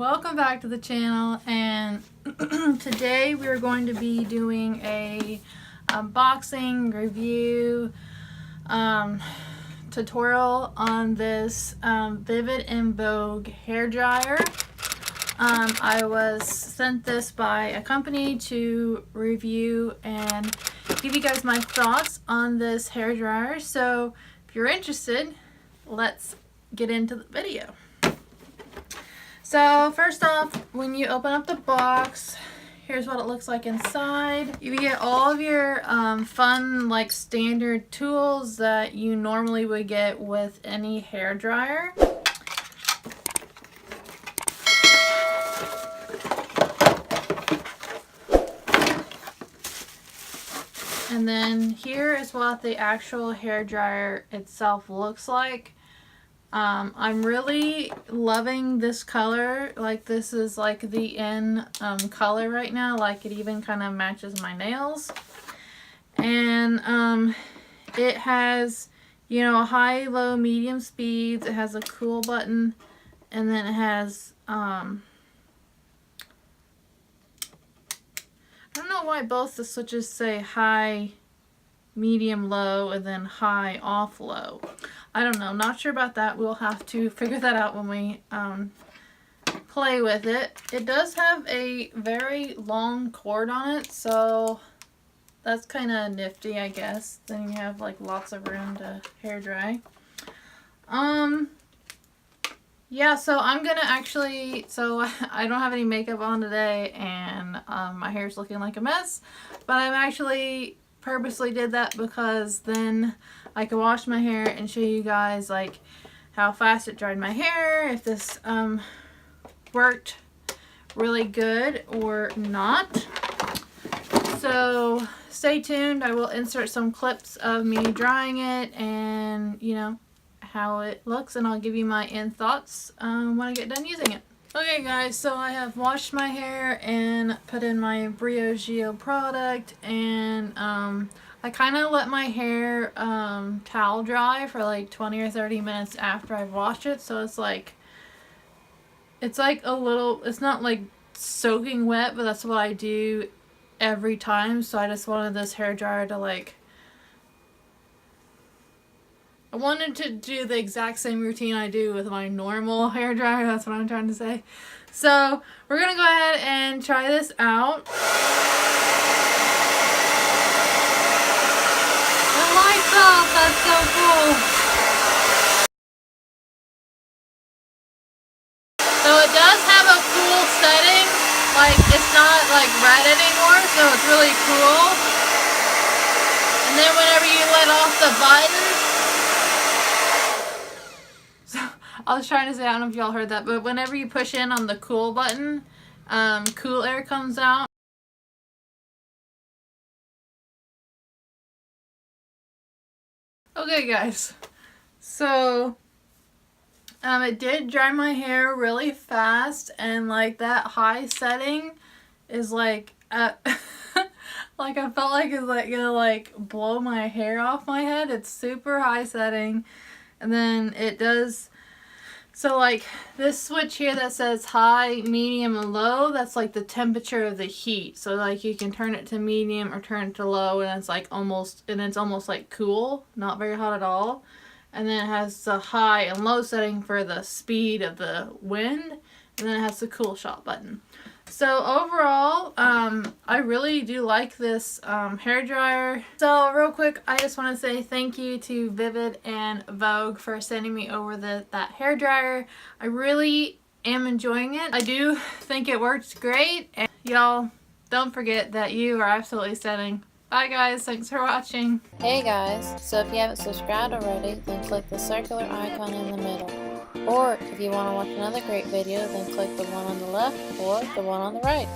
Welcome back to the channel, and today we're going to be doing a unboxing review tutorial on this Vivid and Vogue hair dryer. I was sent this by a company to review and give you guys my thoughts on this hair dryer. So if you're interested, let's get into the video. So first off, when you open up the box, here's what it looks like inside. You get all of your fun, like, standard tools that you normally would get with any hair dryer. And then here is what the actual hair dryer itself looks like. I'm really loving this color. Like, this is like the in color right now. Like, it even kind of matches my nails. And it has, you know, high, low, medium speeds. It has a cool button, and then it has I don't know why both the switches say high, medium, low, and then high, off, low. I don't know, not sure about that. We'll have to figure that out when we play with it. It does have a very long cord on it, so that's kind of nifty, I guess. Then you have like lots of room to hair dry. Yeah, so I'm gonna actually, so I don't have any makeup on today, and my hair's looking like a mess, but I'm actually purposely did that because then I could wash my hair and show you guys like how fast it dried my hair, if this worked really good or not. So stay tuned. I will insert some clips of me drying it and, you know, how it looks, and I'll give you my end thoughts when I get done using it. Okay guys, so I have washed my hair and put in my Briogeo product, and I kind of let my hair towel dry for like 20 or 30 minutes after I've washed it, so it's like a little, it's not like soaking wet, but that's what I do every time. So I just wanted this hair dryer to like, I wanted to do the exact same routine I do with my normal hair dryer. That's what I'm trying to say. So we're going to go ahead and try this out. The lights off. That's so cool. So it does have a cool setting. Like, it's not like red anymore, so it's really cool. And then whenever you let off the button, I was trying to say, I don't know if y'all heard that, but whenever you push in on the cool button, cool air comes out. Okay guys, so it did dry my hair really fast, and like that high setting is like like I felt like it's like gonna like blow my hair off my head. It's super high setting, and then it does. So like this switch here that says high, medium, and low, that's like the temperature of the heat. So like you can turn it to medium or turn it to low, and it's like almost like cool, not very hot at all. And then it has the high and low setting for the speed of the wind, and then it has the cool shot button. So overall, I really do like this hair dryer. So real quick, I just want to say thank you to Vivid and Vogue for sending me over that hair dryer. I really am enjoying it. I do think it works great. And y'all, don't forget that you are absolutely stunning. Bye guys, thanks for watching. Hey guys, so if you haven't subscribed already, then click the circular icon in the middle. Or if you want to watch another great video, then click the one on the left or the one on the right.